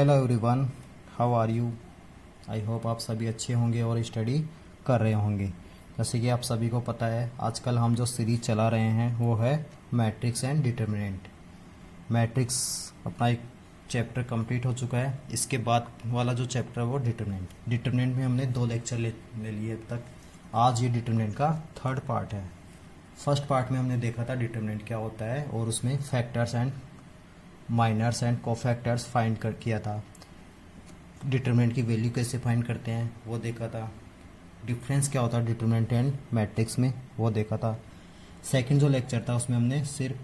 Hello everyone, how are you. I hope आप सभी अच्छे होंगे और स्टडी कर रहे होंगे। जैसे कि आप सभी को पता है, आजकल हम जो सीरीज चला रहे हैं वो है मैट्रिक्स एंड डिटर्मिनेंट। मैट्रिक्स अपना एक चैप्टर कंप्लीट हो चुका है। इसके बाद वाला जो चैप्टर है वो डिटर्मिनेंट। डिटर्मिनेंट में हमने 2 लेक्चर ले लिए अब तक। आज ये डिटर्मिनेंट का 3rd पार्ट है। फर्स्ट पार्ट में हमने देखा था डिटर्मिनेंट क्या होता है और उसमें factors and minors and cofactors find कर किया था। डिटरमिनेंट की वैल्यू कैसे फाइंड करते हैं वो देखा था। डिफरेंस क्या होता है डिटरमिनेंट एंड मैट्रिक्स में वो देखा था। सेकंड जो लेक्चर था उसमें हमने सिर्फ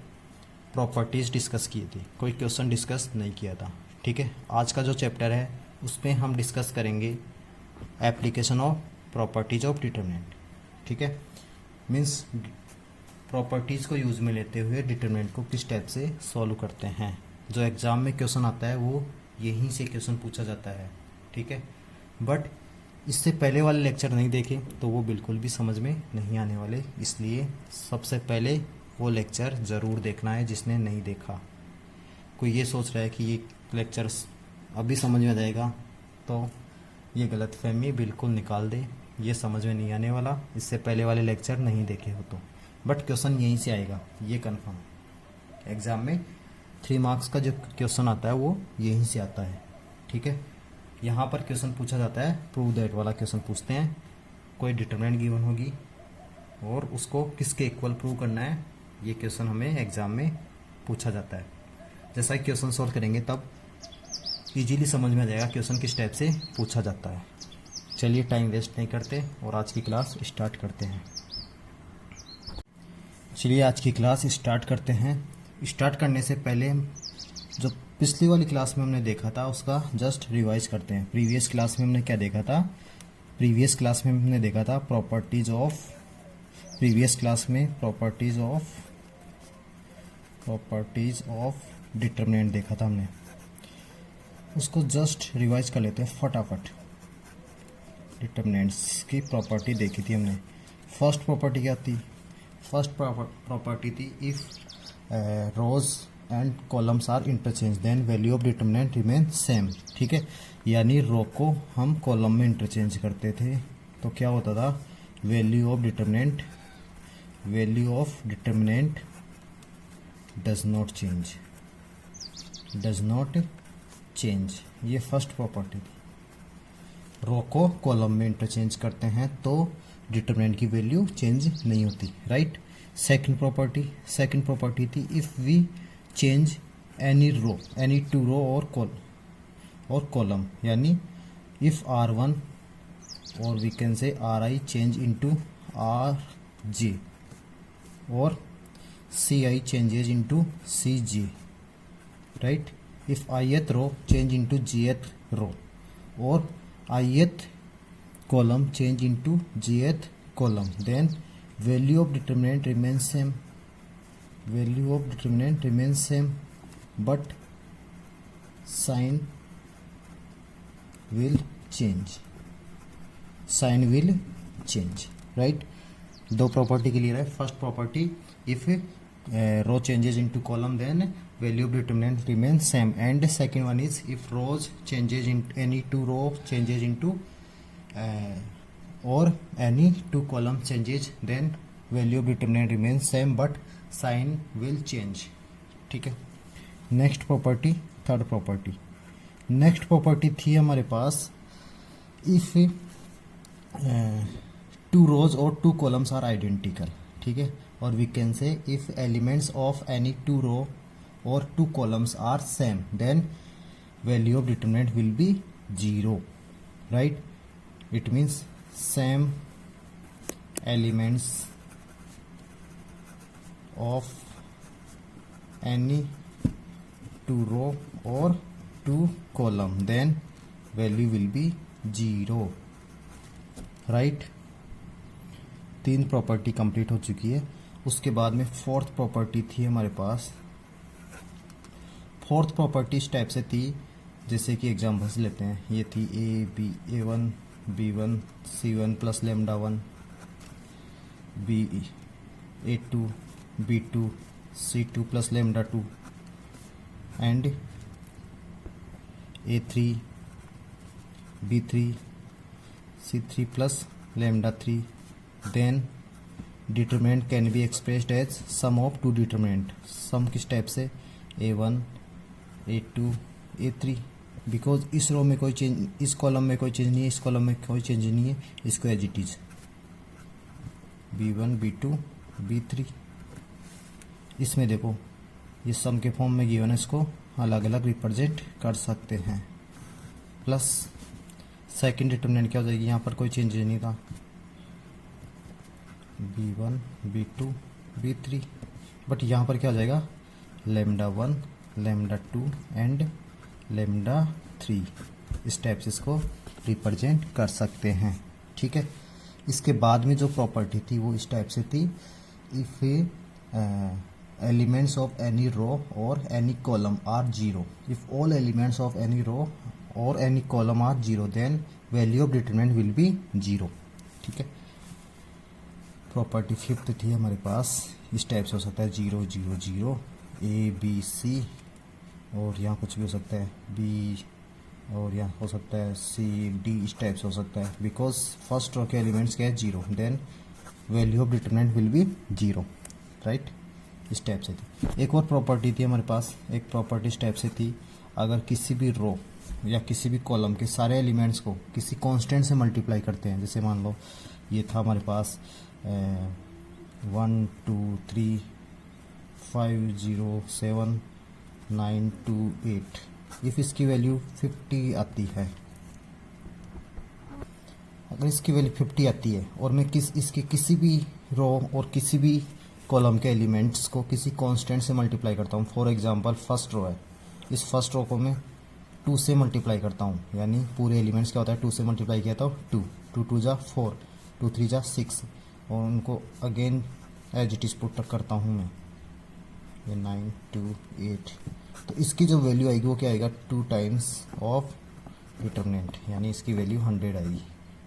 प्रॉपर्टीज़ डिस्कस की थी, कोई क्वेश्चन डिस्कस नहीं किया था। ठीक है, आज का जो चैप्टर है उसमें हम डिस्कस करेंगे application of properties of determinant. ठीक है, मीन्स प्रॉपर्टीज़ को यूज़ में लेते हुए डिटरमिनेंट को किस टाइप से सॉल्व करते हैं। जो एग्ज़ाम में क्वेश्चन आता है वो यहीं से क्वेश्चन पूछा जाता है। ठीक है, बट इससे पहले वाले लेक्चर नहीं देखे तो वो बिल्कुल भी समझ में नहीं आने वाले, इसलिए सबसे पहले वो लेक्चर ज़रूर देखना है जिसने नहीं देखा। कोई ये सोच रहा है कि ये लेक्चर अभी समझ में आ जाएगा तो ये गलतफहमी बिल्कुल निकाल दे, ये समझ में नहीं आने वाला इससे पहले वाले लेक्चर नहीं देखे हो तो। बट क्वेश्चन यहीं से आएगा, ये कन्फर्म। एग्ज़ाम में 3 मार्क्स का जो क्वेश्चन आता है वो यहीं से आता है। ठीक है, यहाँ पर क्वेश्चन पूछा जाता है प्रूव दैट वाला क्वेश्चन पूछते हैं। कोई डिटरमिनेंट गिवन होगी और उसको किसके इक्वल प्रूव करना है, ये क्वेश्चन हमें एग्ज़ाम में पूछा जाता है। जैसा ही क्वेश्चन सॉल्व करेंगे तब इजीली समझ में आ जाएगा क्वेश्चन किस टाइप से पूछा जाता है। चलिए टाइम वेस्ट नहीं करते और आज की क्लास स्टार्ट करते हैं। चलिए आज की क्लास स्टार्ट करते हैं। स्टार्ट करने से पहले जो पिछली वाली क्लास में हमने देखा था उसका जस्ट रिवाइज करते हैं। प्रीवियस क्लास में हमने क्या देखा था? प्रीवियस क्लास में हमने देखा था प्रॉपर्टीज ऑफ डिटरमिनेंट देखा था हमने। उसको जस्ट रिवाइज कर लेते हैं फटाफट। डिटरमिनेंट्स की प्रॉपर्टी देखी थी हमने। फर्स्ट प्रॉपर्टी क्या थी? फर्स्ट प्रॉपर्टी थी if rows and columns are interchange then value of determinant remain same. ठीक है, यानी रो को हम कॉलम में इंटरचेंज करते थे तो क्या होता था? Value of determinant does not change. ये फर्स्ट प्रॉपर्टी थी। रो को कॉलम में इंटरचेंज करते हैं तो डिटरमिनेंट की वैल्यू चेंज नहीं होती, राइट। सेकंड प्रॉपर्टी थी if we change any two row और कॉलम, यानी if R1 or we can say RI change into RJ or CI changes into CJ, right. If ith row change into jth row or ith column change into jth column, then value of determinant remains same but sign will change, right। दो property के लिए है। First property if row changes into column then value of determinant remains same, and second one is if rows changes in any two row changes into or any two column changes then value of determinant remains same but sign will change। ठीक है, next property, third property. Next property थी हमारे पास if two rows और two columns are identical. ठीक है, और we can say if elements of any two row or two columns are same then value of determinant will be 0, right। it means same elements of any two row or two column then value will be 0, right। 3 property complete हो चुकी है। उसके बाद में fourth property थी हमारे पास। Fourth property इस type से थी, जैसे कि एग्जाम्पल्स लेते हैं। ये थी A1 B1 C1 plus lambda 1 A2 B2 C2 plus lambda 2 and A3 B3 C3 plus lambda 3. Then determinant can be expressed as sum of two determinant. सम किस टाइप से, A1 A2 A3, बिकॉज इस रो में कोई change, इस column में कोई change नहीं है, इस कॉलम में कोई चेंज नहीं है, इसको as it is B1 B2 B3. इसमें देखो ये सम के फॉर्म में गिवन है, इसको अलग अलग रिप्रेजेंट कर सकते हैं. प्लस सेकंड डिटरमिनेंट क्या हो जाएगी, यहाँ पर कोई चेंज नहीं था, B1 B2 B3, बट यहाँ पर क्या हो जाएगा, लैम्डा 1 लैम्डा 2 एंड लैम्डा 3. इस टाइप से इसको रिप्रेजेंट कर सकते हैं. ठीक है. इसके बाद में जो प्रॉपर्टी थी वो इस टाइप से थी, if elements of any row और any column are zero, if all elements of any row और any column are zero, then value of determinant will be zero. ठीक है. प्रॉपर्टी फिफ्थ थी हमारे पास, इस टाइप से हो सकता है 0 0 0 A B C, और यहाँ कुछ भी हो सकता है B, और यहाँ हो सकता है C D, इस टाइप से हो सकता है, बिकॉज फर्स्ट रो के एलिमेंट्स क्या है, zero, then value of determinant will be zero. Right. इस टाइप से थी. एक और प्रॉपर्टी थी हमारे पास, एक प्रॉपर्टी इस टाइप से थी, अगर किसी भी रो या किसी भी कॉलम के सारे एलिमेंट्स को किसी कांस्टेंट से मल्टीप्लाई करते हैं, जैसे मान लो ये था हमारे पास 1 2 3 5 0 7 9 2 8, इफ इसकी वैल्यू 50 आती है, अगर इसकी वैल्यू 50 आती है और मैं इसके किसी भी रो और किसी भी कॉलम के एलिमेंट्स को किसी कांस्टेंट से मल्टीप्लाई करता हूँ, फॉर एग्जांपल फर्स्ट रो है, इस फर्स्ट रो को मैं 2 से मल्टीप्लाई करता हूँ, यानी पूरे एलिमेंट्स क्या होता है 2 से मल्टीप्लाई किया तो 2 2 2 जा 4 2 3 जा 6, और उनको again as it is put करता हूँ मैं, ये 9 2 8, तो इसकी जो वैल्यू आएगी वो क्या आएगा, 2 टाइम्स ऑफ डिटरमिनेंट, यानी इसकी वैल्यू 100 आएगी.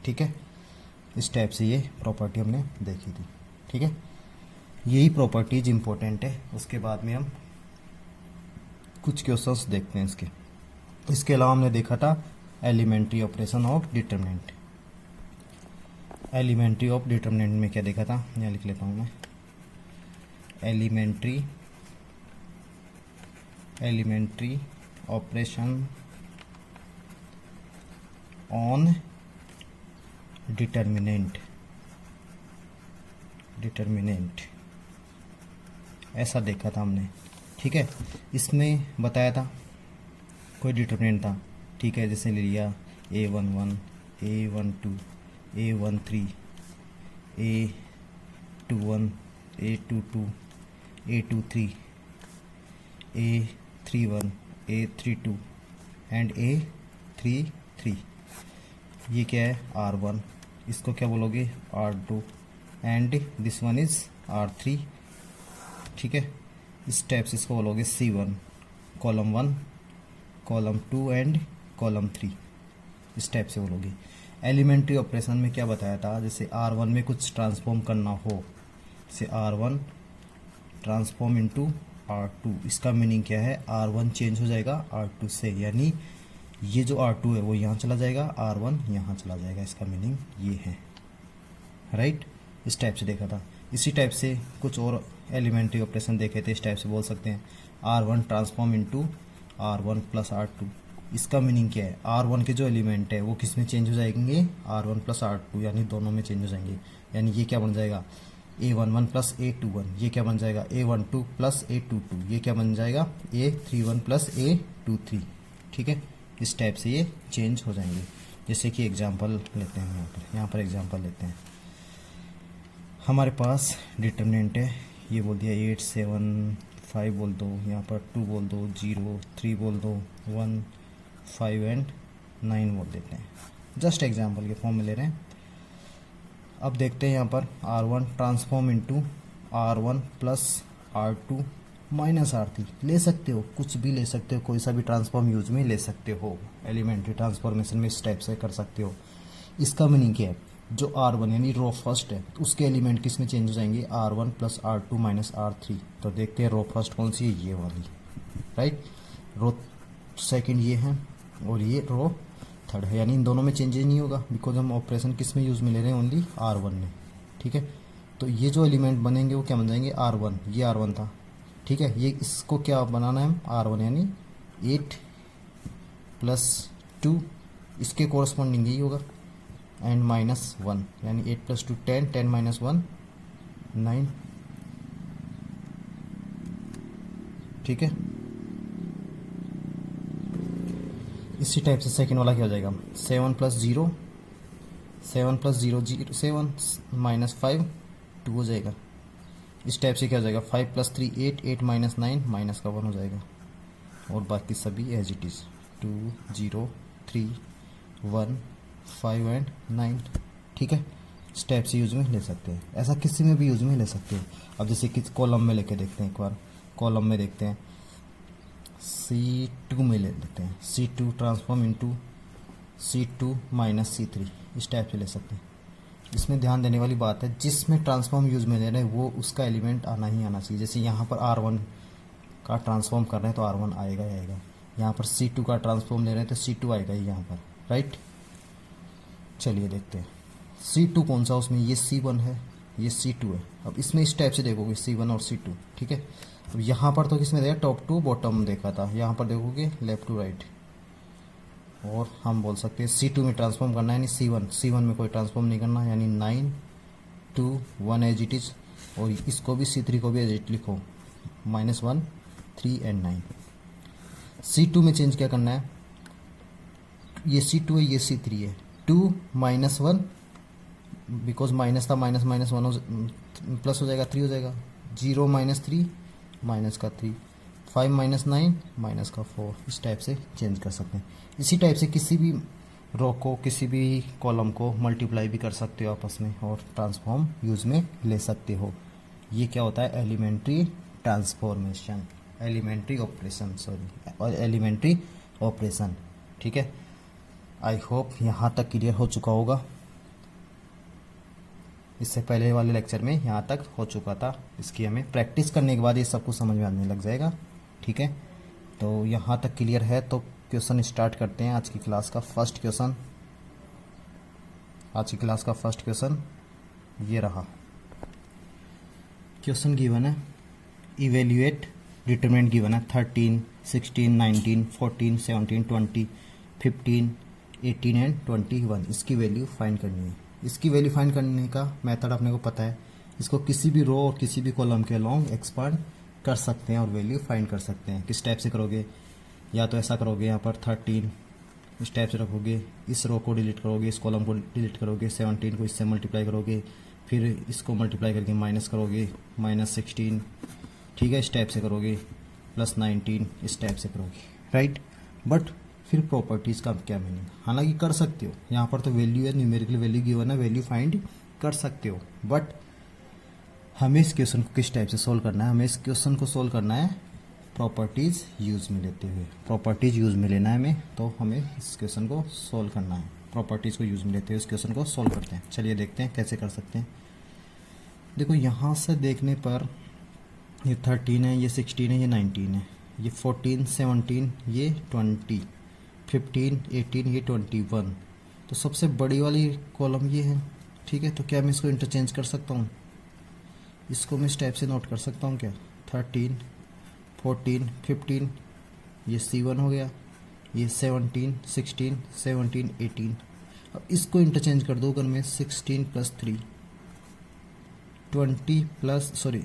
ठीक है. इस टाइप से ये प्रॉपर्टी हमने देखी थी. ठीक है. यही प्रॉपर्टीज इंपॉर्टेंट है. उसके बाद में हम कुछ क्वेश्चंस देखते हैं इसके. इसके अलावा हमने देखा था elementary operation of determinant. Elementary of determinant में क्या देखा था, यहाँ लिख लेता हूँ मैं, एलिमेंट्री ऑपरेशन ऑन डिटरमिनेंट ऐसा देखा था हमने. ठीक है. इसमें बताया था कोई डिटरमिनेंट था. ठीक है. जैसे ले लिया A11 A12 A13 A21 A22 A23 A31 A32 and A33. ये क्या है, R1, इसको क्या बोलोगे, R2, and this one is R3. ठीक है. इस टाइप से इसको बोलोगे C1, column 1 column 2 and column 3. इस टाइप से बोलोगे. एलिमेंट्री ऑपरेशन में क्या बताया था, जैसे R1 में कुछ ट्रांसफॉर्म करना हो, जैसे R1 ट्रांसफॉर्म इनटू R2, इसका मीनिंग क्या है, R1 चेंज हो जाएगा R2 से, यानी ये जो R2 है वो यहाँ चला जाएगा, R1 यहाँ चला जाएगा, इसका मीनिंग ये है. राइट. इस टाइप से देखा था. इसी टाइप से कुछ और एलिमेंट्री ऑपरेशन देखे थे, इस टाइप से बोल सकते हैं R1 transform into R1 plus R2. इसका मीनिंग क्या है, R1 के जो एलिमेंट है वो किस में चेंज हो जाएंगे, R1 प्लस R2, यानी दोनों में चेंज हो जाएंगे. यानी ये क्या बन जाएगा, A11 प्लस A21, ये क्या बन जाएगा, A12 प्लस A22, ये क्या बन जाएगा, A31 प्लस A23. ठीक है. इस टाइप से ये चेंज हो जाएंगे. जैसे कि एग्जांपल लेते हैं, यहाँ पर एग्जांपल लेते हैं. हमारे पास डिटरमिनेंट है, ये बोल दिया 8 7 5 बोल दो, यहाँ पर 2 बोल दो, 0 3 बोल दो, 1 5 एंड 9 बोल देते हैं. जस्ट एग्जांपल के फॉर्म में ले रहे हैं. अब देखते हैं यहाँ पर R1 transform into R1 plus R2 minus R3. ले सकते हो, कुछ भी ले सकते हो, कोई सा भी ट्रांसफॉर्म यूज में ले सकते हो. एलिमेंट्री ट्रांसफॉर्मेशन में इस टाइप से कर सकते हो. इसका मीनिंग क्या है, जो R1 यानी रो फर्स्ट है उसके एलिमेंट किस में चेंज हो जाएंगे, R1 plus R2 minus R3. तो देखते हैं रो फर्स्ट कौन सी है, ये वाली. राइट. रो सेकंड ये है, और ये रो थर्ड है, यानी इन दोनों में चेंजेस नहीं होगा बिकॉज हम ऑपरेशन किस में यूज़ में ले रहे हैं, ओनली R1 में। ठीक है, तो ये जो एलिमेंट बनेंगे वो क्या बन जाएंगे, R1, ये R1 था। ठीक है, ये इसको क्या बनाना है R1, यानी 8 + 2 इसके कोरस्पॉन्डिंग यही होगा, एंड -1 यानी 8 + 2 10, 10 - 1 9। ठीक है, इसी टाइप से सेकंड वाला क्या हो जाएगा, 7 + 0 7 + 0 0 7 -5 2 हो जाएगा। इस टाइप से क्या हो जाएगा, 5 + 3 8 8 - 9 -1 हो जाएगा। और बाकी सभी एज इट इज़ 2 0 3 1 5 एंड 9। ठीक है, इस टाइप से यूज में ले सकते हैं, ऐसा किसी में भी यूज में ले सकते हैं। अब जैसे कि कॉलम में लेके देखते हैं, एक बार कॉलम में देखते हैं, C2 में ले लेते हैं, C2 transform into C2 - C3, इस टाइप से ले सकते हैं। इसमें ध्यान देने वाली बात है, जिसमें ट्रांसफॉर्म यूज में ले रहे हैं वो उसका एलिमेंट आना ही आना चाहिए। जैसे यहाँ पर R1 का ट्रांसफॉर्म कर रहे हैं तो R1 आएगा ही आएगा, यहाँ पर C2 का ट्रांसफॉर्म ले रहे हैं तो C2 आएगा ही यहाँ पर, राइट। चलिए देखते हैं C2 कौन सा, उसमें ये C1 है, ये C2 है। अब इसमें इस टाइप से देखोगे C1 और C2। ठीक है, अब यहाँ पर तो किसमें देखा, टॉप टू बॉटम देखा था, यहाँ पर देखोगे लेफ्ट टू राइट। और हम बोल सकते हैं C2 में ट्रांसफॉर्म करना है, यानी C1 में कोई ट्रांसफॉर्म नहीं करना, यानी 9 2 1 एज इट इज। और इसको भी C3 को भी एज इट लिखो, -1 3 एंड 9। C2 में चेंज क्या करना है, ये C2 है, ये C3 है, 2 -1 बिकॉज माइनस था, -1 प्लस हो जाएगा, 3 हो जाएगा, 0 - 3 -3, 5 - 9 -4। इस टाइप से चेंज कर सकते हैं। इसी टाइप से किसी भी रो को, किसी भी कॉलम को मल्टीप्लाई भी कर सकते हो आपस में, और ट्रांसफॉर्म यूज में ले सकते हो। ये क्या होता है, elementary transformation, elementary operation, sorry, और एलिमेंट्री ऑपरेशन। ठीक है, आई होप यहाँ तक क्लियर हो चुका होगा। इससे पहले वाले लेक्चर में यहाँ तक हो चुका था, इसकी हमें प्रैक्टिस करने के बाद ये सब कुछ समझ में आने लग जाएगा। ठीक है, तो यहाँ तक क्लियर है, तो क्वेश्चन स्टार्ट करते हैं। आज की क्लास का फर्स्ट क्वेश्चन, आज की क्लास का फर्स्ट क्वेश्चन ये रहा। क्वेश्चन गिवन है, इवेल्युएट डिटरमिनेंट गिवन है 13 16 19 14 17 20 15 18 एंड 21। इसकी वैल्यू फाइंड करनी है। इसकी वैल्यू फाइंड करने का मेथड अपने को पता है, इसको किसी भी रो और किसी भी कॉलम के अलोंग एक्सपांड कर सकते हैं और वैल्यू फाइंड कर सकते हैं। किस टाइप से करोगे, या तो ऐसा करोगे, यहाँ पर 13 इस टाइप से रखोगे, इस रो को डिलीट करोगे, इस कॉलम को डिलीट करोगे, 17 को इससे मल्टीप्लाई करोगे, फिर इसको मल्टीप्लाई करके माइनस करोगे, -16। ठीक है, इस टाइप से करोगे, +19 इस टाइप से करोगे, राइट। बट फिर प्रॉपर्टीज़ का क्या मीनिंग, हालांकि कर सकते हो, यहाँ पर तो वैल्यू है, न्यूमेरिकल वैल्यू गिवन है, वैल्यू फाइंड कर सकते हो। बट हमें इस क्वेश्चन को किस टाइप से सोल्व करना है, हमें इस क्वेश्चन को सोल्व करना है प्रॉपर्टीज़ यूज़ में लेते हुए। प्रॉपर्टीज़ यूज़ में लेना है हमें, तो हमें इस क्वेश्चन को सोल्व करना है। प्रॉपर्टीज़ को यूज़ में लेते हुए इस क्वेश्चन को सोल्व करते हैं। चलिए देखते हैं कैसे कर सकते हैं। देखो, यहाँ से देखने पर ये 13 है, ये 16 है, ये 19 है, ये 14 17, ये 20 15 18, ये 21। तो सबसे बड़ी वाली कॉलम ये है। ठीक है, तो क्या मैं इसको इंटरचेंज कर सकता हूँ, इसको मैं इस टाइप से नोट कर सकता हूँ क्या, 13 14 15, ये C1 हो गया, ये 17 16 17 18। अब इसको इंटरचेंज कर दो, अगर मैं 16 + 3 20 प्लस 17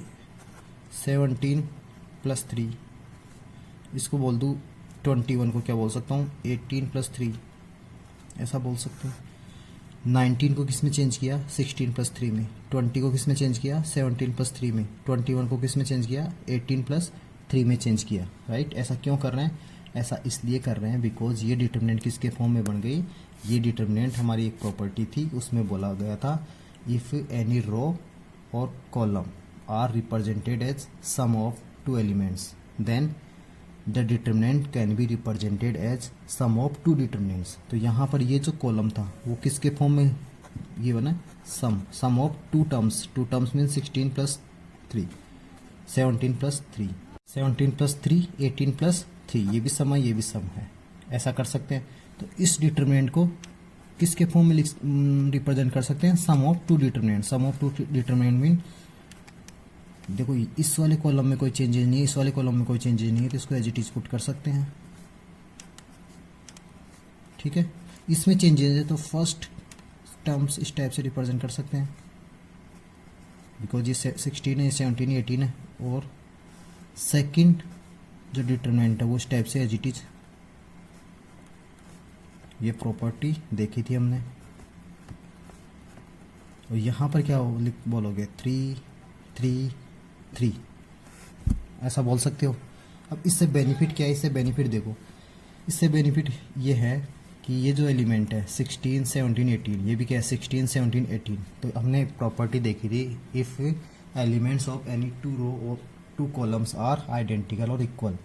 + 3, इसको बोल दूँ 21 को क्या बोल सकता हूँ, 18 + 3 ऐसा बोल सकते हैं। 19 को किस में चेंज किया, 16 + 3 में। 20 को किस में चेंज किया, 17 + 3 में। 21 को किस में चेंज किया, 18 + 3 में चेंज किया, राइट। ऐसा क्यों कर रहे हैं, ऐसा इसलिए कर रहे हैं बिकॉज ये डिटर्मिनेंट किसके फॉर्म में बन गई, ये डिटर्मिनेंट हमारी एक प्रॉपर्टी थी, उसमें बोला गया था इफ़ एनी रो और column are represented as sum of 2 elements then the determinant can be represented as sum of 2 determinants. तो यहाँ पर ये जो कॉलम था वो किसके फॉर्म में ये बना, सम ऑफ 2 टर्म्स। 2 टर्म्स मीन 16 + 3 17 + 3 17 + 3 18 + 3, ये भी सम है, ये भी सम है, ऐसा कर सकते हैं। तो इस डिटरमिनेंट को किसके फॉर्म में रिप्रेजेंट कर सकते हैं, sum of two determinant. Sum of two determinant mean देखो इस वाले कॉलम में कोई चेंजेस नहीं है, इस वाले कॉलम में कोई चेंजेस नहीं है, तो इसको एज इट इज पुट कर सकते हैं। ठीक है, इसमें चेंजेस है तो फर्स्ट टर्म्स इस टाइप से रिप्रेजेंट कर सकते हैं, बिकॉज ये 16 है, 17 है, 18 है, और सेकंड जो डिटरमिनेंट है वो इस टाइप से एज इट इज। ये प्रॉपर्टी देखी थी हमने, और यहाँ पर क्या बोलोगे 3 3 3 ऐसा बोल सकते हो। अब इससे बेनिफिट क्या है, इससे बेनिफिट देखो, इससे बेनिफिट ये है कि ये जो एलिमेंट है 16 17 18, ये भी क्या है 16 17 18, तो हमने प्रॉपर्टी देखी थी if elements of any two row or two columns are identical और equal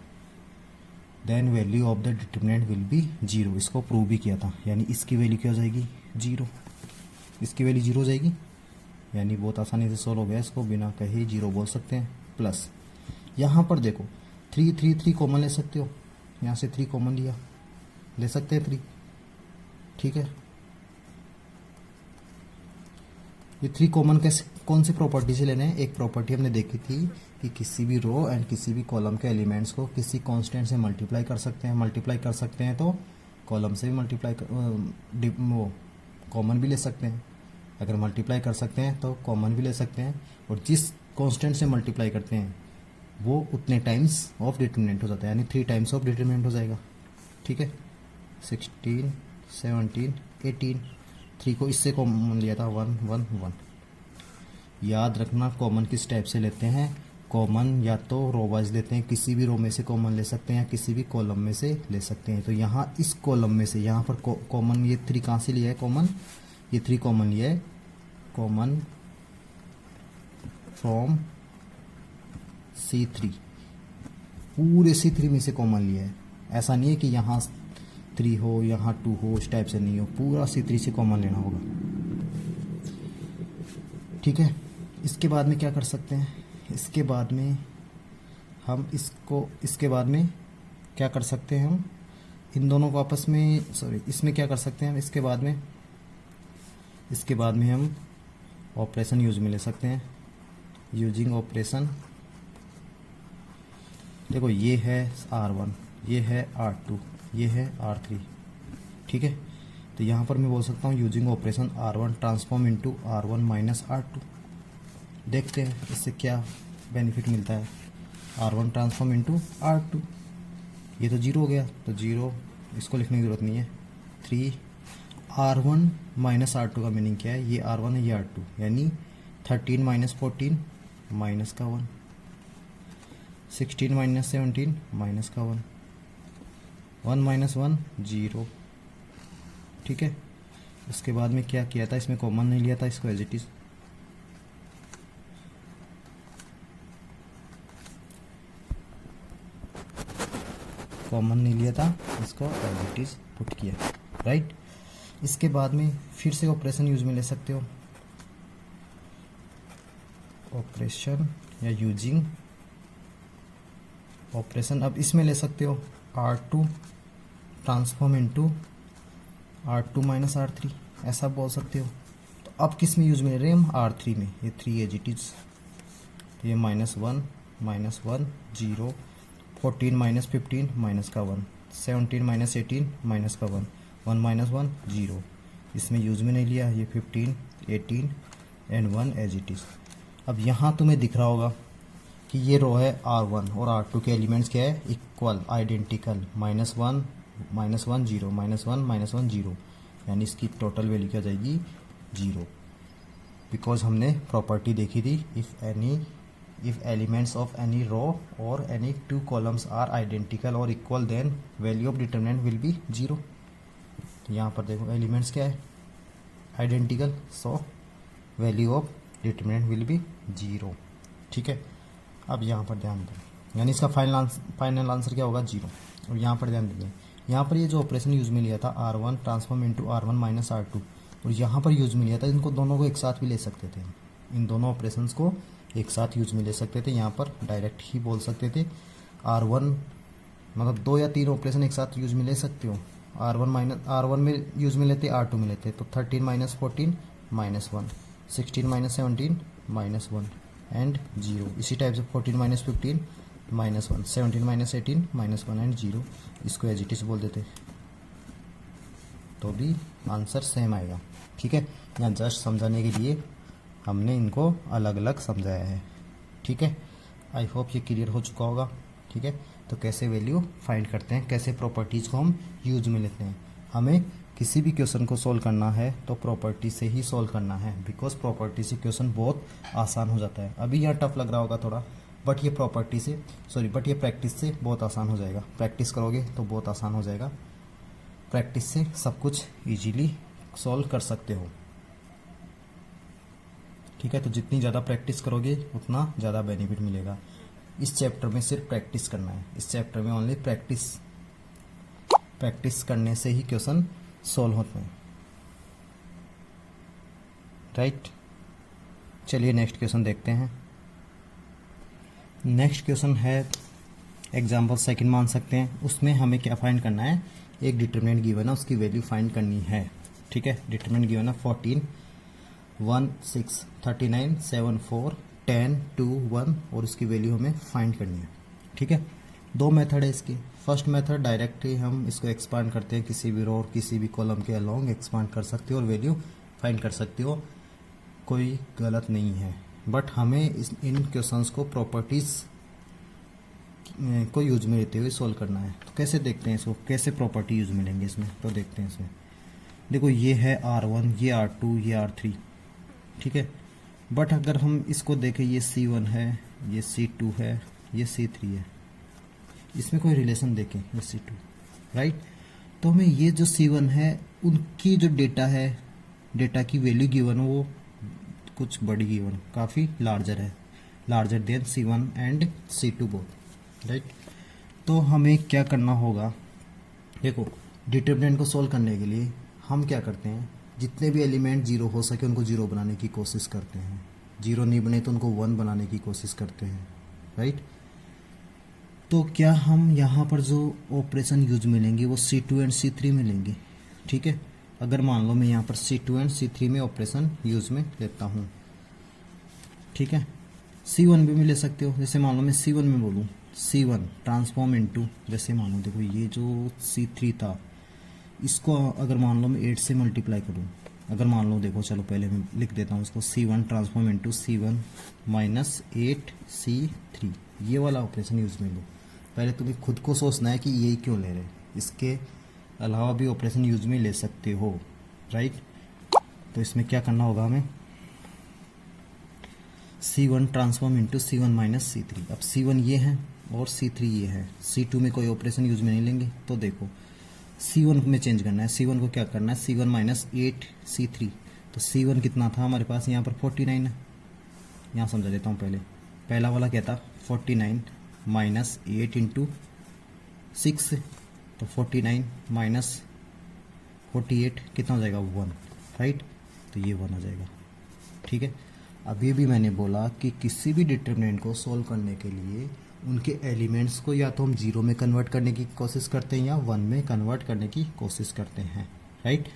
then value of the determinant will be 0। इसको प्रूव भी किया था, यानी इसकी वैल्यू क्या हो जाएगी 0, इसकी वैल्यू 0 हो जाएगी, यानी बहुत आसानी से सोल्व हो गया, इसको बिना कहीं 0 बोल सकते हैं। प्लस यहाँ पर देखो 3 3 3 कॉमन ले सकते हो, यहाँ से 3 कॉमन लिया, ले सकते हैं 3, ठीक है। ये 3 कॉमन कैसे, कौन सी प्रॉपर्टी से लेने हैं, एक प्रॉपर्टी हमने देखी थी कि किसी भी रो एंड किसी भी कॉलम के एलिमेंट्स को किसी कांस्टेंट से मल्टीप्लाई कर सकते हैं। मल्टीप्लाई कर सकते हैं तो कॉलम से भी मल्टीप्लाई वो कॉमन भी ले सकते हैं, अगर मल्टीप्लाई कर सकते हैं तो कॉमन भी ले सकते हैं, और जिस कांस्टेंट से मल्टीप्लाई करते हैं वो उतने टाइम्स ऑफ डिटरमिनेंट हो जाता है, यानी 3 टाइम्स ऑफ डिटरमिनेंट हो जाएगा। ठीक है, 16 17 18, 3 को इससे कॉमन लिया था 1 1 1। याद रखना कॉमन किस टाइप से लेते हैं, कॉमन या तो रो वाइज लेते हैं, किसी भी रो में से कॉमन ले सकते हैं या किसी भी कॉलम में से ले सकते हैं। तो यहाँ इस कॉलम में से यहाँ पर कॉमन ये 3 कहाँ से लिया है कॉमन, ये 3 कॉमन लिया है, कॉमन फ्रॉम C3, पूरे C3 में से कॉमन लिया है। ऐसा नहीं है कि यहाँ 3 हो यहाँ 2 हो, इस टाइप से नहीं हो, पूरा C3 से कॉमन लेना होगा। ठीक है, इसके बाद में क्या कर सकते हैं, इसके बाद में हम इसके बाद में क्या कर सकते हैं, हम इन दोनों को आपस में इसमें क्या कर सकते हैं हम, इसके बाद में हम ऑपरेशन यूज में ले सकते हैं, यूजिंग ऑपरेशन। देखो ये है R1, ये है R2, ये है R3, ठीक है। तो यहाँ पर मैं बोल सकता हूँ using operation R1 transform into R1 minus R2। देखते हैं इससे क्या बेनिफिट मिलता है, R1 ट्रांसफॉर्म इनटू R2, ये तो 0 हो गया, तो 0 इसको लिखने की ज़रूरत नहीं है। 3 R1 माइनस R2 का मीनिंग क्या है, ये R1 है ये R2, यानी 13 माइनस 14 माइनस का 1, 16 माइनस 17 माइनस का 1, 1 माइनस 1 0। ठीक है, इसके बाद में क्या किया था, इसमें कॉमन नहीं लिया था, इसको एज इट इज कॉमन नहीं लिया था, इसको एज इट इज पुट किया, राइट। इसके बाद में फिर से ऑपरेशन यूज में ले सकते हो, ऑपरेशन या यूजिंग ऑपरेशन। अब इसमें ले सकते हो R2 transform into R2 minus R3, ऐसा बोल सकते हो। तो अब किस में यूज में ले रहे हैं हम, R3 में, ये 3 एज इट इज, ये -1 0, 14 माइनस 15 माइनस का 1, 17 माइनस 18 माइनस का 1, 1 माइनस 1 0, इसमें यूज में नहीं लिया, ये 15 18 एंड 1 एज इट इज। अब यहाँ तुम्हें दिख रहा होगा कि ये रो है R1 और R2 के एलिमेंट्स क्या है, इक्वल आइडेंटिकल, -1 0 -1 0, यानी इसकी टोटल वैल्यू क्या जाएगी 0, बिकॉज हमने प्रॉपर्टी देखी थी if elements of any row और एनी 2 कॉलम्स आर आइडेंटिकल और equal then value of determinant will be 0। यहाँ पर देखो एलिमेंट्स क्या है identical, so value of determinant will be 0। ठीक है, अब यहाँ पर ध्यान दें, यानी इसका फाइनल आंसर क्या होगा 0। और यहाँ पर ध्यान दें, यहाँ पर ये जो ऑपरेशन यूज में लिया था R1 transform into R1 minus R2, और यहाँ पर यूज में लिया था, इनको दोनों को एक साथ भी ले सकते थे, इन दोनों ऑपरेशंस को एक साथ यूज में ले सकते थे। यहाँ पर डायरेक्ट ही बोल सकते थे R1 मतलब 2 या 3 ऑपरेशन एक साथ यूज में ले सकते हो। R1 में यूज में लेते, R2 में लेते, तो 13 minus 14 minus 1, 16 minus 17 minus 1 and 0। इसी टाइप से 14 minus 15 minus 1, 17 minus 18 minus 1 and 0। इसको एज इट इज बोल देते तो भी आंसर सेम आएगा। ठीक है, यहाँ जस्ट समझाने के लिए हमने इनको अलग अलग समझाया है। ठीक है, आई होप ये क्लियर हो चुका होगा। ठीक है, तो कैसे वैल्यू फाइंड करते हैं, कैसे प्रॉपर्टीज़ को हम यूज में लेते हैं। हमें किसी भी क्वेश्चन को सॉल्व करना है तो प्रॉपर्टी से ही सॉल्व करना है, बिकॉज प्रॉपर्टी से क्वेश्चन बहुत आसान हो जाता है। अभी यहाँ टफ लग रहा होगा थोड़ा, बट ये प्रैक्टिस से बहुत आसान हो जाएगा। प्रैक्टिस करोगे तो बहुत आसान हो जाएगा। प्रैक्टिस से सब कुछ इजीली सॉल्व कर सकते हो। ठीक है, तो जितनी ज़्यादा प्रैक्टिस करोगे उतना ज़्यादा बेनिफिट मिलेगा। इस चैप्टर में सिर्फ प्रैक्टिस करना है, इस चैप्टर में ओनली प्रैक्टिस करने से ही क्वेश्चन सॉल्व होते हैं। राइट, चलिए नेक्स्ट क्वेश्चन देखते हैं। नेक्स्ट क्वेश्चन है एग्जाम्पल सेकंड मान सकते हैं। उसमें हमें क्या फाइंड करना है, एक डिटरमिनेंट गिवन है, उसकी वैल्यू फाइंड करनी है। ठीक है, डिटरमिनेंट गिवन है 14 1 6 39 7 4 10 2 1 और इसकी वैल्यू हमें फाइंड करनी है। ठीक है, 2 मेथड है इसकी। फर्स्ट मेथड डायरेक्टली हम इसको एक्सपांड करते हैं, किसी भी रो और किसी भी कॉलम के अलोंग एक्सपांड कर सकते हो और वैल्यू फाइंड कर सकते हो, कोई गलत नहीं है। बट हमें इन क्वेश्चंस को प्रॉपर्टीज़ को यूज में लेते हुए सॉल्व करना है। तो कैसे देखते हैं इसको, कैसे प्रॉपर्टी यूज में लेंगे इसमें, तो देखते हैं इसमें। देखो ये है R1, ये R2, ये R3। ठीक है, बट अगर हम इसको देखें, ये C1 है, ये C2 है, ये C3 है, इसमें कोई रिलेशन देखें, ये C2, राइट। तो हमें ये जो C1 है उनकी जो डेटा है, डेटा की वैल्यू गिवन वो कुछ बड़ी गिवन, काफ़ी लार्जर है, larger than C1 and C2 both, right. तो हमें क्या करना होगा, देखो डिटरमिनेंट को सोल्व करने के लिए हम क्या करते हैं, जितने भी एलिमेंट जीरो हो सके उनको जीरो बनाने की कोशिश करते हैं, जीरो नहीं बने तो उनको 1 बनाने की कोशिश करते हैं, राइट। तो क्या हम यहाँ पर जो ऑपरेशन यूज मिलेंगे वो C2 एंड C3 में लेंगे। ठीक है, अगर मान लो मैं यहाँ पर C2 एंड C3 में ऑपरेशन यूज में लेता हूँ, ठीक है, C1 भी ले सकते हो। जैसे मान लो मैं C1 में बोलूँ, C1 ट्रांसफॉर्म इनटू, जैसे मान लो देखो ये जो C3 था, इसको अगर मान लो मैं 8 से मल्टीप्लाई करूँ, अगर मान लो देखो, चलो पहले मैं लिख देता हूँ इसको, C1 transform into C1 minus 8C3, ये वाला ऑपरेशन यूज में लो। पहले तुम्हें खुद को सोचना है कि ये क्यों ले रहे, इसके अलावा भी ऑपरेशन यूज में ले सकते हो, राइट। तो इसमें क्या करना होगा हमें, C1 transform into C1 minus C3। अब C1 ये है और C3 ये है, C2 में कोई ऑपरेशन यूज में नहीं लेंगे। तो देखो C1 में चेंज करना है, C1 को क्या करना है, C1 माइनस 8C3। तो C1 कितना था हमारे पास, यहाँ पर 49 है। यहाँ समझा देता हूँ पहले, पहला वाला क्या था 49 माइनस 8 इंटू 6, तो 49 माइनस 48 कितना हो जाएगा 1, राइट। तो ये 1 आ जाएगा। ठीक है, अभी भी मैंने बोला कि किसी भी डिटरमिनेंट को सोल्व करने के लिए उनके एलिमेंट्स को या तो हम 0 में कन्वर्ट करने की कोशिश करते हैं या 1 में कन्वर्ट करने की कोशिश करते हैं, राइट।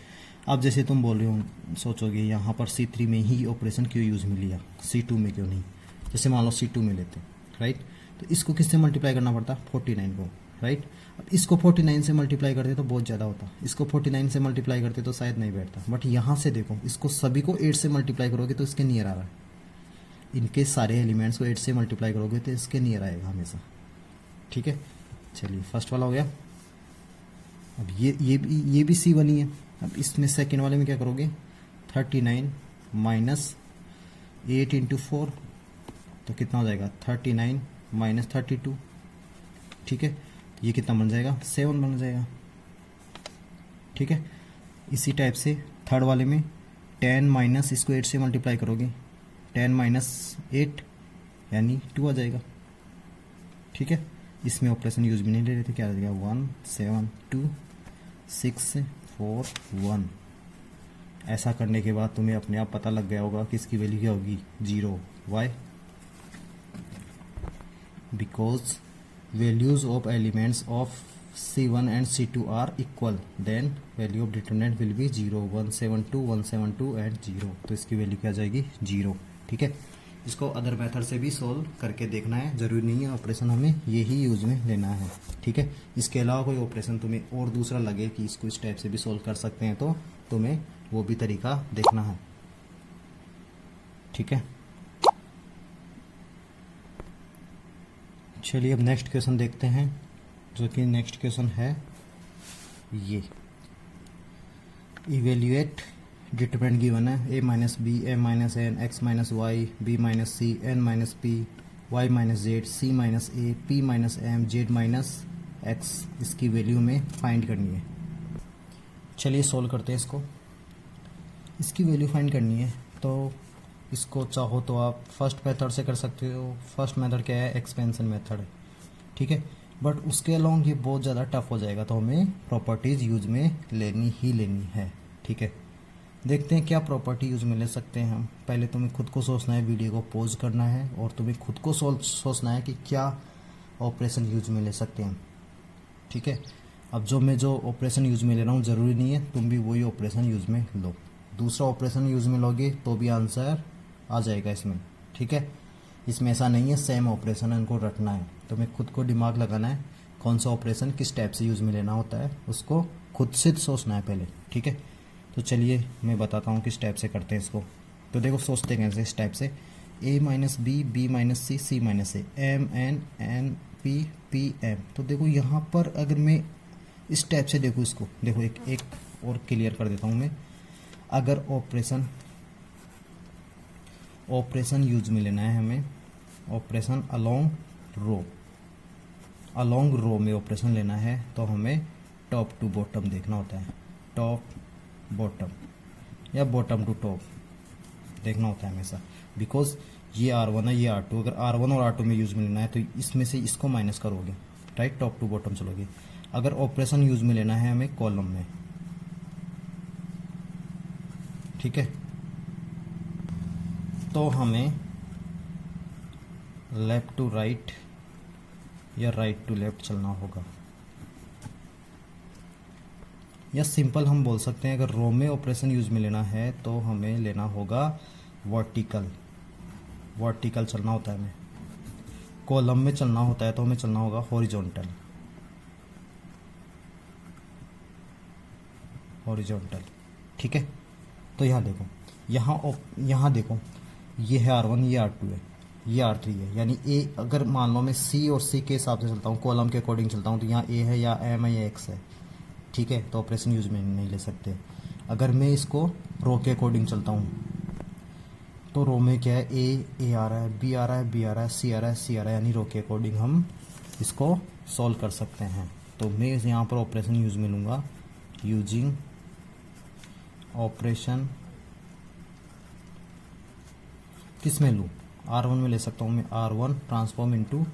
अब जैसे तुम बोल रहे हो, सोचोगे यहाँ पर C3 में ही ऑपरेशन क्यों यूज में लिया, C2 में क्यों नहीं। जैसे मान लो C2 में लेते, राइट, तो इसको किससे मल्टीप्लाई करना पड़ता, 49 को, राइट। अब इसको 49 से मल्टीप्लाई करते तो बहुत ज़्यादा होता, इसको 49 से मल्टीप्लाई करते तो शायद नहीं बैठता। बट यहाँ से देखो, इसको सभी को 8 से मल्टीप्लाई करोगे तो इसके नियर आ रहा है, इनके सारे एलिमेंट्स को 8 से मल्टीप्लाई करोगे तो इसके नियर आएगा हमेशा। ठीक है, चलिए फर्स्ट वाला हो गया। अब ये भी C1 ही है। अब इसमें सेकेंड वाले में क्या करोगे, 39 माइनस 8 इंटू 4, तो कितना हो जाएगा 39 माइनस 32। ठीक है, ये कितना बन जाएगा 7 बन जाएगा। ठीक है, इसी टाइप से थर्ड वाले में 10 माइनस इसको 8 से मल्टीप्लाई करोगे, 10 माइनस 8 यानी 2 आ जाएगा। ठीक है, इसमें ऑपरेशन यूज भी नहीं ले रहे थे, क्या आ जाएगा 1 7 2 6 4 1। ऐसा करने के बाद तुम्हें अपने आप पता लग गया होगा कि इसकी वैल्यू क्या होगी 0। Why, because values of elements of C1 and C2 are equal, then value of determinant will be 0, 172, 172 and 0. तो इसकी वैल्यू क्या आ जाएगी 0. ठीक है, इसको अदर मेथड से भी सोल्व करके देखना है, ज़रूरी नहीं है ऑपरेशन हमें यही यूज में लेना है. ठीक है, इसके अलावा कोई ऑपरेशन तुम्हें और दूसरा लगे कि इसको इस टाइप से भी सोल्व कर सकते हैं तो तुम्हें वो भी तरीका देखना है. ठीक है, चलिए अब नेक्स्ट क्वेश्चन देखते हैं, जो कि नेक्स्ट क्वेश्चन है ये. इवेल्युएट डिटरमिनेंट गिवन है, a minus B, m minus N, x minus Y, b minus C, n minus P, y minus Z, c minus A, p minus M, z minus x. इसकी वैल्यू में find करनी है. चलिए solve करते हैं इसको. इसकी वैल्यू फाइंड करनी है तो इसको चाहो तो आप फर्स्ट मेथड से कर सकते हो. फर्स्ट मेथड क्या है, एक्सपेंशन मेथड है. ठीक है, बट उसके अलोंग ये बहुत ज़्यादा टफ हो जाएगा, तो हमें प्रॉपर्टीज़ यूज में लेनी ही लेनी है. ठीक है, देखते हैं क्या प्रॉपर्टी यूज में ले सकते हैं हम. पहले तुम्हें खुद को सोचना है, वीडियो को पॉज करना है और तुम्हें खुद को सोचना है कि क्या ऑपरेशन यूज में ले सकते हैं. ठीक है, अब जो ऑपरेशन यूज में ले रहा हूँ ज़रूरी नहीं है तुम भी वही ऑपरेशन यूज में लो. दूसरा ऑपरेशन यूज में लोगे तो भी आंसर आ जाएगा इसमें. ठीक है, इसमें ऐसा नहीं है सेम ऑपरेशन है, उनको रटना है. तुम्हें खुद को दिमाग लगाना है कौन सा ऑपरेशन किस टाइप से यूज में लेना होता है, उसको खुद से सोचना है पहले. ठीक है, तो चलिए मैं बताता हूँ किस टाइप से करते हैं इसको. तो देखो सोचते कैसे इस टाइप से, a minus B, B minus C, C minus A, M N, N P, P M. तो देखो यहाँ पर अगर मैं इस टाइप से देखो इसको, देखो एक और क्लियर कर देता हूँ मैं. अगर ऑपरेशन यूज में लेना है हमें, ऑपरेशन अलोंग रो में ऑपरेशन लेना है तो हमें टॉप टू बॉटम देखना होता है. टॉप बॉटम या बॉटम टू टॉप देखना होता है हमेशा, बिकॉज ये R1 है ये R2. अगर R1 और R2 में यूज में लेना है तो इसमें से इसको माइनस करोगे, राइट, टॉप टू बॉटम चलोगे. अगर ऑपरेशन यूज में लेना है हमें कॉलम में, ठीक है, तो हमें लेफ्ट टू राइट या राइट टू लेफ्ट चलना होगा. या सिंपल हम बोल सकते हैं, अगर रो में ऑपरेशन यूज में लेना है तो हमें लेना होगा वर्टिकल चलना होता है. हमें कॉलम में चलना होता है तो हमें चलना होगा हॉरिजॉन्टल. ठीक है, तो यहाँ देखो, यहाँ देखो, ये है R1, ये R2 है, ये R3 है. यानी A, अगर मान लो मैं C और C के हिसाब से चलता हूँ, कॉलम के अकॉर्डिंग चलता हूँ, तो यहाँ A है या M है या X है. ठीक है, तो ऑपरेशन यूज में नहीं ले सकते. अगर मैं इसको रो के अकॉर्डिंग चलता हूँ तो रो में क्या है, A आ रहा है, B आ रहा है, B आ रहा है, C आ रहा है, C आ रहा है, यानी रो के अकॉर्डिंग हम इसको सॉल्व कर सकते हैं. तो मैं यहाँ पर ऑपरेशन यूज में लूँगा, यूजिंग ऑपरेशन किस में लूँ, R1 में ले सकता हूँ मैं. R1 transform into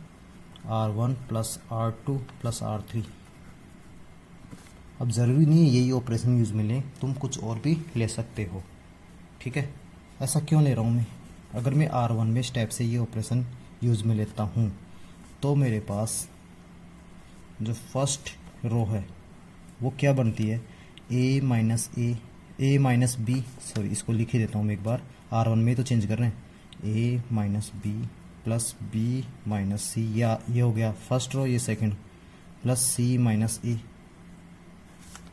R1 plus R2 plus R3. अब ज़रूरी नहीं है यही ऑपरेशन यूज में लें, तुम कुछ और भी ले सकते हो. ठीक है, ऐसा क्यों ले रहा हूँ मैं, अगर मैं R1 में स्टेप से ये ऑपरेशन यूज में लेता हूँ तो मेरे पास जो फर्स्ट रो है वो क्या बनती है, A माइनस बी, सॉरी इसको लिख ही देता हूँ मैं एक बार, R1 में तो चेंज कर रहे हैं, A minus B plus B minus C, या ये हो गया फर्स्ट रो, ये second, plus C minus A.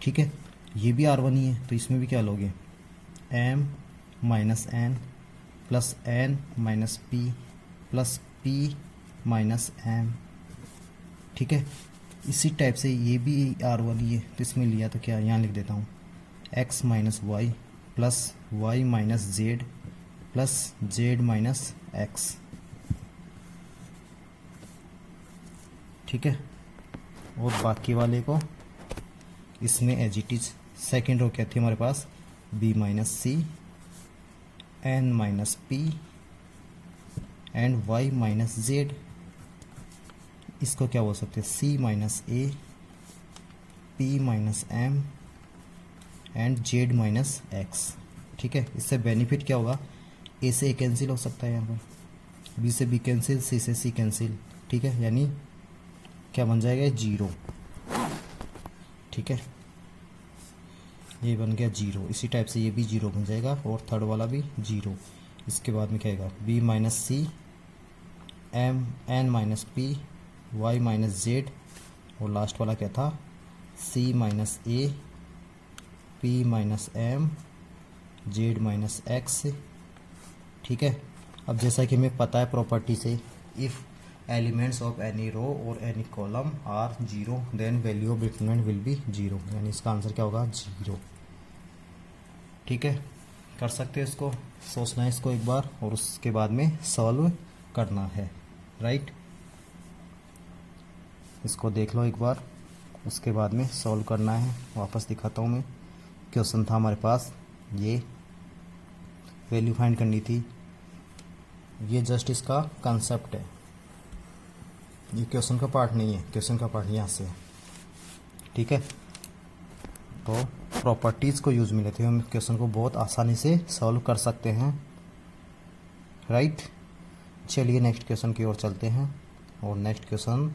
ठीक है, ये भी R1 ही है तो इसमें भी क्या लोगे, M minus N plus N minus P plus P minus M. ठीक है, इसी टाइप से ये भी R1 ही है तो इसमें लिया तो क्या, यहाँ लिख देता हूँ, x minus Y plus Y minus Z plus Z minus X. ठीक है, और बाकी वाले को इसमें as it is. Second row क्या थी हमारे पास, b minus C, n minus P and y minus Z. इसको क्या बोल सकते हैं, c minus A, p minus M and Z minus X. ठीक है, इससे बेनिफिट क्या होगा, a से a कैंसिल हो सकता है यहाँ पर, b से b कैंसिल, c से c कैंसिल. ठीक है, यानी क्या बन जाएगा, 0। ठीक है, ये बन गया 0। इसी टाइप से ये भी 0 बन जाएगा और थर्ड वाला भी 0। इसके बाद में क्या आएगा, b minus C m n minus P y minus Z, और लास्ट वाला क्या था, c minus A p minus M Z minus X. ठीक है, अब जैसा कि हमें पता है प्रॉपर्टी से, if elements of any row और any column are 0 then value of determinant will be 0, यानी इसका आंसर क्या होगा, 0। ठीक है, कर सकते हो इसको, सोचना है इसको एक बार और उसके बाद में सॉल्व करना है, राइट। इसको देख लो एक बार, उसके बाद में सॉल्व करना है। वापस दिखाता हूँ मैं, क्वेश्चन था हमारे पास, ये वैल्यू फाइंड करनी थी, ये जस्ट इसका कंसेप्ट है, ये क्वेश्चन का पार्ट नहीं है, क्वेश्चन का पार्ट यहाँ से है। ठीक है, तो प्रॉपर्टीज़ को यूज़ में लेते हुए हम क्वेश्चन को बहुत आसानी से सॉल्व कर सकते हैं, राइट। चलिए नेक्स्ट क्वेश्चन की ओर चलते हैं, और नेक्स्ट क्वेश्चन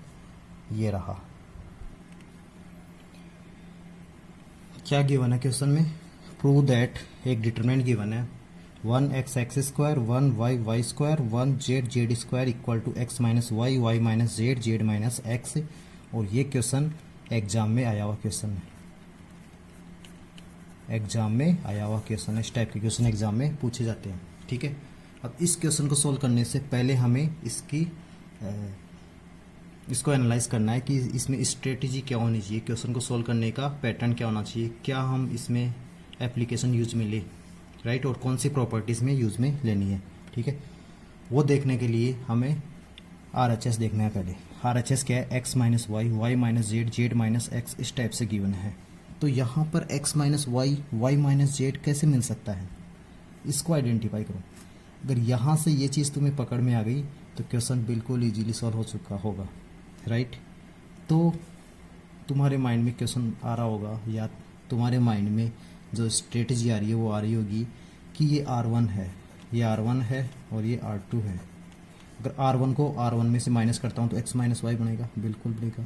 ये रहा। क्या गिवन है क्वेश्चन में, प्रूव दैट एक डिटरमिनेंट गिवन है 1x X square 1y Y square 1z Z square equal to x minus Y Y minus Z Z minus X. और ये क्वेश्चन एग्जाम में आया हुआ क्वेश्चन है, एग्जाम में आया हुआ क्वेश्चन है, इस टाइप के क्वेश्चन एग्जाम में पूछे जाते हैं। ठीक है, अब इस क्वेश्चन को सोल्व करने से पहले हमें इसको एनालाइज करना है कि इसमें स्ट्रेटेजी क्या होनी चाहिए, क्वेश्चन को सोल्व करने का पैटर्न क्या होना चाहिए, क्या हम इसमें एप्लीकेशन यूज में ले, राइट, और कौन सी प्रॉपर्टीज़ में यूज़ में लेनी है। ठीक है, वो देखने के लिए हमें RHS देखना है पहले। RHS क्या है, x minus Y Y minus Z Z minus X, इस टाइप से गिवन है। तो यहाँ पर x minus Y Y minus Z कैसे मिल सकता है, इसको आइडेंटिफाई करो। अगर यहाँ से ये चीज़ तुम्हें पकड़ में आ गई तो क्वेश्चन बिल्कुल ईजीली सॉल्व हो चुका होगा, राइट। तो तुम्हारे माइंड में क्वेश्चन आ रहा होगा, या तुम्हारे माइंड में जो स्ट्रेटजी आ रही है वो आ रही होगी कि ये R1 है, ये R1 है और ये R2 है। अगर R1 को R1 में से माइनस करता हूँ तो x माइनस वाई बनेगा, बिल्कुल बनेगा।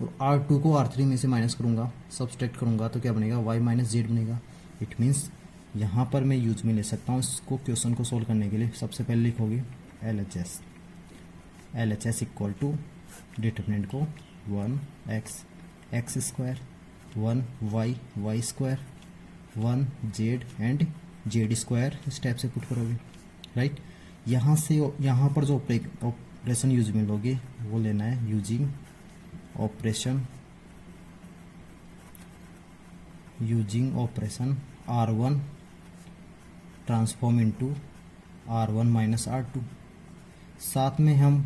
और R2 को R3 में से माइनस करूँगा, सब्सट्रैक्ट करूँगा तो क्या बनेगा, y माइनस जेड बनेगा। इट मीन्स यहाँ पर मैं यूज में ले सकता हूँ इसको क्वेश्चन को सोल्व करने के लिए। सबसे पहले लिखोगे LHS इक्वल टू डिटरमिनेंट को 1x X square 1y Y square 1z and Z square, इस टाइप से पुट करोगे, राइट। यहाँ से यहाँ पर जो ऑपरेशन यूज में लोगे वो लेना है using operation R1 transform into R1 minus R2। साथ में हम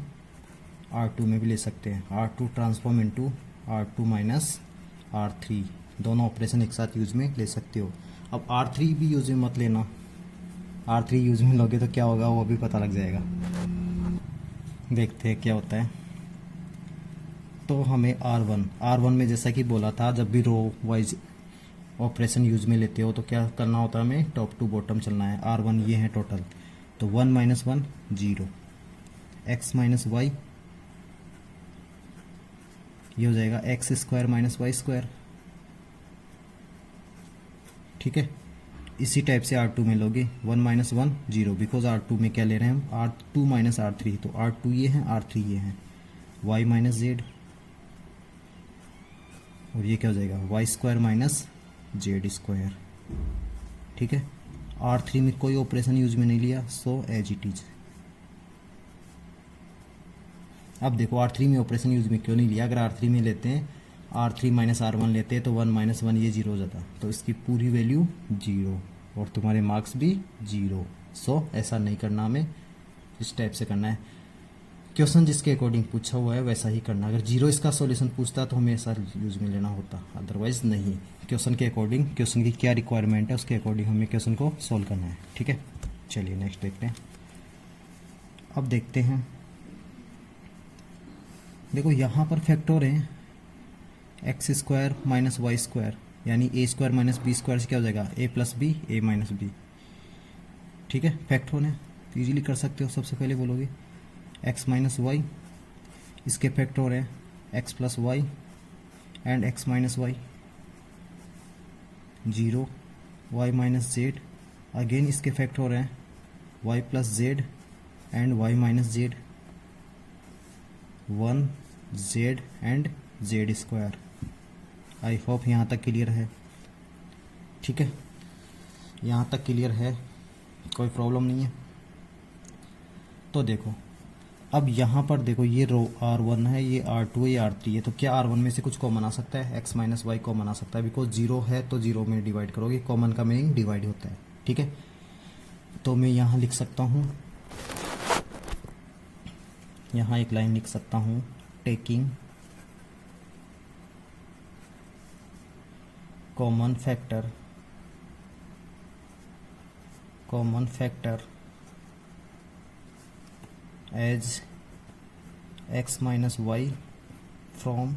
R2 में भी ले सकते हैं, R2 transform into R2 minus R3, दोनों ऑपरेशन एक साथ यूज में ले सकते हो। अब R3 भी यूज में मत लेना, R3 यूज में लोगे तो क्या होगा वो भी पता लग जाएगा, देखते हैं क्या होता है। तो हमें R1 में जैसा कि बोला था, जब भी रो वाइज ऑपरेशन यूज में लेते हो तो क्या करना होता है, हमें टॉप टू बॉटम चलना है। R1 ये है टोटल, तो 1 माइनस 1 0, एक्स माइनस वाई ये हो जाएगा X square minus Y square. ठीक है, इसी टाइप से R2 में लोगे 1 माइनस 1 0, बिकॉज R2 में क्या ले रहे हैं हम, R2 माइनस R3, तो R2 ये है R3 ये है, y माइनस जेड, और ये क्या हो जाएगा Y square minus Z square. ठीक है, R3 में कोई ऑपरेशन यूज में नहीं लिया, सो एज इट इज। अब देखो R3 में ऑपरेशन यूज में क्यों नहीं लिया, अगर R3 में लेते हैं R3 माइनस R1 लेते हैं तो 1 माइनस 1 ये 0 हो जाता, तो इसकी पूरी वैल्यू 0 और तुम्हारे मार्क्स भी 0। सो ऐसा नहीं करना, हमें इस टाइप से करना है। क्वेश्चन जिसके अकॉर्डिंग पूछा हुआ है वैसा ही करना। अगर 0 इसका सॉल्यूशन पूछता तो हमें ऐसा यूज में लेना होता, अदरवाइज नहीं। क्वेश्चन के अकॉर्डिंग, क्वेश्चन की क्या रिक्वायरमेंट है उसके अकॉर्डिंग हमें क्वेश्चन को सॉल्व करना है। ठीक है, चलिए नेक्स्ट देखते हैं। अब देखते हैं, देखो यहाँ पर फैक्टर है X square minus Y square, यानी A square minus B square से क्या हो जाएगा A plus B A minus B. ठीक है, फैक्टर है तो ईजिली कर सकते हो। सबसे पहले बोलोगे एक्स माइनस वाई, इसके फैक्टर है X plus Y and X minus Y, 0 Y minus Z, again इसके इफेक्ट हो रहे हैं Y plus Z and Y minus Z, 1 Z and Z square. I hope यहाँ तक क्लियर है। ठीक है, यहाँ तक क्लियर है, कोई प्रॉब्लम नहीं है। तो देखो अब यहाँ पर देखो ये रो R1 है, ये R2 है, ये R3 है, तो क्या R1 में से कुछ कॉमन आ सकता है? x माइनस वाई कॉमन आ सकता है, बिकॉज 0 है तो 0 में डिवाइड करोगे, कॉमन का मीनिंग डिवाइड होता है। ठीक है, तो मैं यहाँ लिख सकता हूँ, यहाँ एक लाइन लिख सकता हूँ, taking common factor as x minus Y from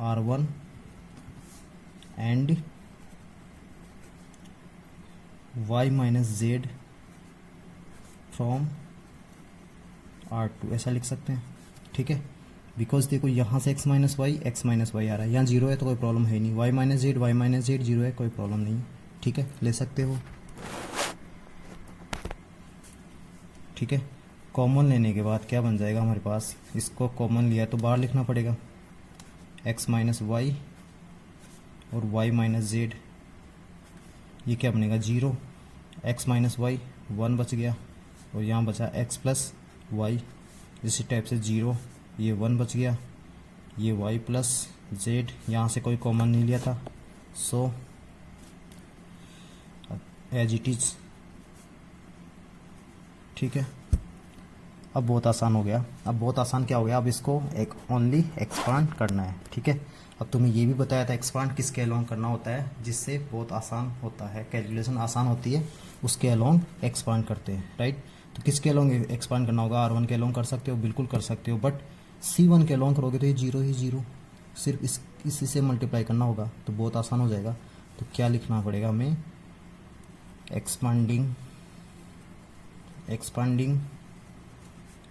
R1 and y minus Z from R2, ऐसा लिख सकते हैं। ठीक है, बिकॉज देखो यहाँ से x माइनस वाई आ रहा है, यहाँ 0 है तो कोई प्रॉब्लम है नहीं, y माइनस जेड 0 है, कोई प्रॉब्लम नहीं। ठीक है, ले सकते हो। ठीक है, कॉमन लेने के बाद क्या बन जाएगा हमारे पास, इसको कॉमन लिया तो बाहर लिखना पड़ेगा x माइनस वाई और y माइनस जेड, ये क्या बनेगा 0, x माइनस वाई 1 बच गया और यहाँ बचा x प्लस वाई, इसी टाइप से 0, ये 1 बच गया, ये y प्लस जेड, यहाँ से कोई कॉमन नहीं लिया था, सो एज इट इज। ठीक है, अब बहुत आसान हो गया। अब बहुत आसान क्या हो गया, अब इसको एक ओनली एक्सपांड करना है। ठीक है, अब तुम्हें ये भी बताया था एक्सपांड किसके अलोंग करना होता है, जिससे बहुत आसान होता है, कैलकुलेशन आसान होती है, उसके अलोंग एक्सपांड करते हैं। राइट, तो किसके अलोंग एक्सपांड करना होगा, R1 के अलोंग कर सकते हो, बिल्कुल कर सकते हो, बट C1 के अलोंग करोगे तो ये 0 ही 0, सिर्फ इसी से मल्टीप्लाई करना होगा, तो बहुत आसान हो जाएगा। तो क्या लिखना पड़ेगा हमें, एक्सपांडिंग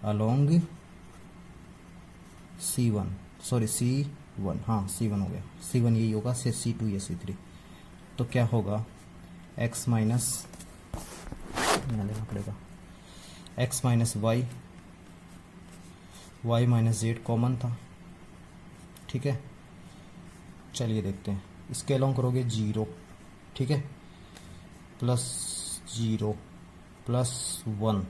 अलोंग C1, हाँ C1 हो गया, C1 यही होगा, से C2 या C3, तो क्या होगा x माइनस, यहाँ लेना पड़ेगा x minus Y, y minus Z common था। ठीक है, चलिए देखते हैं, इसके अलोंग करोगे 0, ठीक है, प्लस 0 प्लस 1,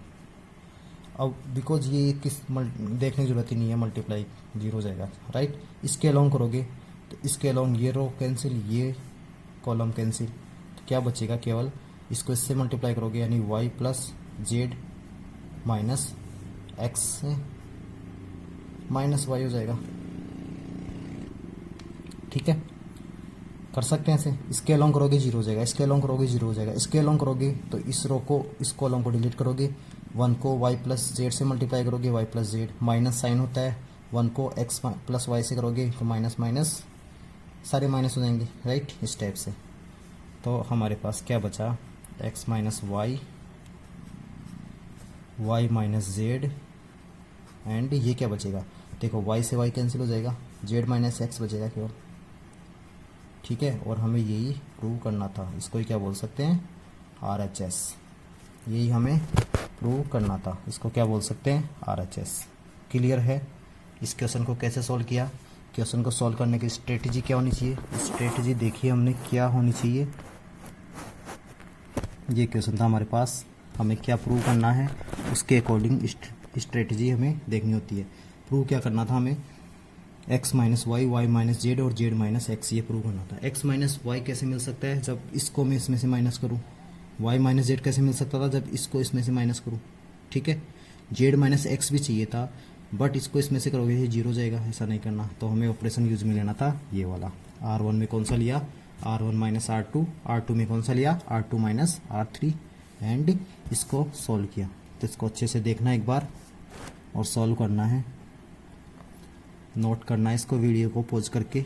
अब बिकॉज ये देखने की जरूरत ही नहीं है, मल्टीप्लाई 0 हो जाएगा। राइट, इसके अलोंग करोगे तो इसके अलोंग ये रो कैंसिल, ये कॉलम कैंसिल, तो क्या बचेगा, केवल इसको इससे मल्टीप्लाई करोगे, यानी y plus Z minus x से माइनस वाई हो जाएगा। ठीक है, कर सकते हैं ऐसे, इसके अलोंग करोगे 0 हो जाएगा, इसके अलोंग करोगे 0 हो जाएगा, इसके अलोंग करोगे तो इस रो को, इस कॉलम को डिलीट करोगे, 1 को y प्लस जेड से मल्टीप्लाई करोगे, y plus Z, minus sign होता है, 1 को x प्लस वाई से करोगे तो माइनस माइनस सारे माइनस हो जाएंगे। राइट, इस टाइप से, तो हमारे पास क्या बचा, x minus Y, y minus Z and ये क्या बचेगा, देखो y से y कैंसिल हो जाएगा, z माइनस एक्स बचेगा केवल। ठीक है, और हमें यही प्रूव करना था, इसको ही क्या बोल सकते हैं, RHS, यही हमें प्रूव करना था, इसको क्या बोल सकते हैं, RHS। क्लियर है। इस क्वेश्चन को कैसे सॉल्व किया, क्वेश्चन को सॉल्व करने की स्ट्रेटजी क्या होनी चाहिए, स्ट्रेटजी देखिए हमने क्या होनी चाहिए। ये क्वेश्चन था हमारे पास, हमें क्या प्रूव करना है, उसके अकॉर्डिंग स्ट्रेटजी हमें देखनी होती है। प्रूव क्या करना था हमें, x minus Y, Y minus Z और जेड माइनस एक्स, ये प्रूव करना था। x माइनस वाई कैसे मिल सकता है, जब इसको मैं इसमें से माइनस करूँ। y माइनस जेड कैसे मिल सकता था, जब इसको इसमें से माइनस करूँ। ठीक है, जेड माइनस एक्स भी चाहिए था, बट इसको इसमें से करोगे ये 0 हो जाएगा, ऐसा नहीं करना, तो हमें ऑपरेशन यूज में लेना था ये वाला। R1 में कौन सा लिया, R1 माइनस R2, R2 में कौन सा लिया, R2 माइनस R3, एंड इसको सॉल्व किया। तो इसको अच्छे से देखना एक बार और सॉल्व करना है, नोट करना है इसको, वीडियो को पॉज करके,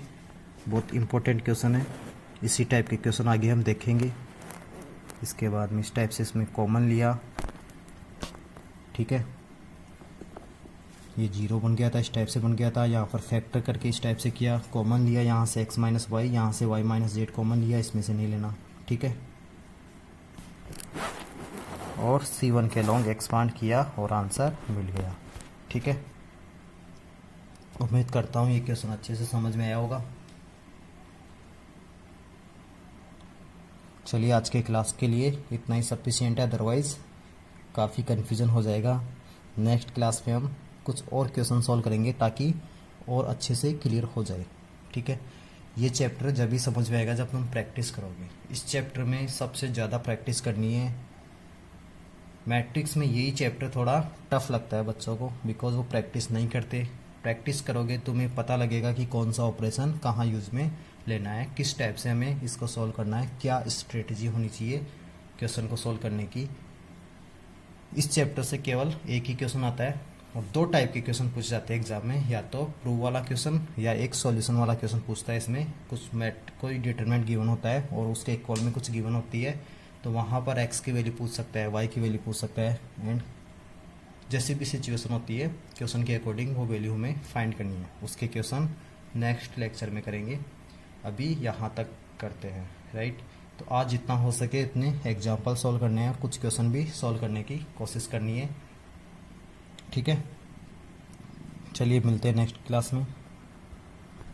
बहुत इंपॉर्टेंट क्वेश्चन है। इसी टाइप के क्वेश्चन आगे हम देखेंगे। इसके बाद में इस टाइप से इसमें कॉमन लिया। ठीक है, ये 0 बन गया था, इस टाइप से बन गया था। यहाँ पर फैक्टर करके इस टाइप से किया, कॉमन लिया यहाँ से x माइनस वाई, यहाँ से y माइनस जेड कॉमन लिया, इसमें से नहीं लेना, ठीक है। और C1 के लॉन्ग एक्सपांड किया और आंसर मिल गया, ठीक है। उम्मीद करता हूँ ये क्वेश्चन अच्छे से समझ में आया होगा। चलिए आज के क्लास के लिए इतना ही सफिशिएंट है, अदरवाइज़ काफ़ी कन्फ्यूज़न हो जाएगा। नेक्स्ट क्लास में हम कुछ और क्वेश्चन सॉल्व करेंगे ताकि और अच्छे से क्लियर हो जाए, ठीक है। ये चैप्टर जब भी समझ में आएगा जब तुम प्रैक्टिस करोगे। इस चैप्टर में सबसे ज़्यादा प्रैक्टिस करनी है। मैट्रिक्स में यही चैप्टर थोड़ा टफ लगता है बच्चों को, बिकॉज वो प्रैक्टिस नहीं करते। प्रैक्टिस करोगे तुम्हें पता लगेगा कि कौन सा ऑपरेशन कहाँ यूज़ में लेना है, किस टाइप से हमें इसको सॉल्व करना है, क्या स्ट्रेटजी होनी चाहिए क्वेश्चन को सॉल्व करने की। इस चैप्टर से केवल एक ही क्वेश्चन आता है और 2 टाइप के क्वेश्चन पूछे जाते हैं एग्जाम में, या तो प्रूव वाला क्वेश्चन या एक सॉल्यूशन वाला क्वेश्चन पूछता है। इसमें कोई डिटरमिनेंट गिवन होता है और उसके इक्वल में कुछ गिवन होती है, तो वहाँ पर x की वैल्यू पूछ सकता है, y की वैल्यू पूछ सकता है, एंड जैसी भी सिचुएशन होती है क्वेश्चन के अकॉर्डिंग वो वैल्यू हमें फाइंड करनी है। उसके क्वेश्चन नेक्स्ट लेक्चर में करेंगे, अभी यहाँ तक करते हैं, राइट। तो आज जितना हो सके इतने एग्जाम्पल सॉल्व करने हैं, कुछ क्वेश्चन भी सॉल्व करने की कोशिश करनी है, ठीक है। चलिए मिलते हैं नेक्स्ट क्लास में,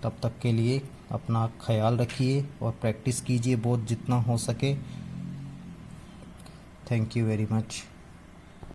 तब तक के लिए अपना ख्याल रखिए और प्रैक्टिस कीजिए बहुत जितना हो सके। Thank you very much.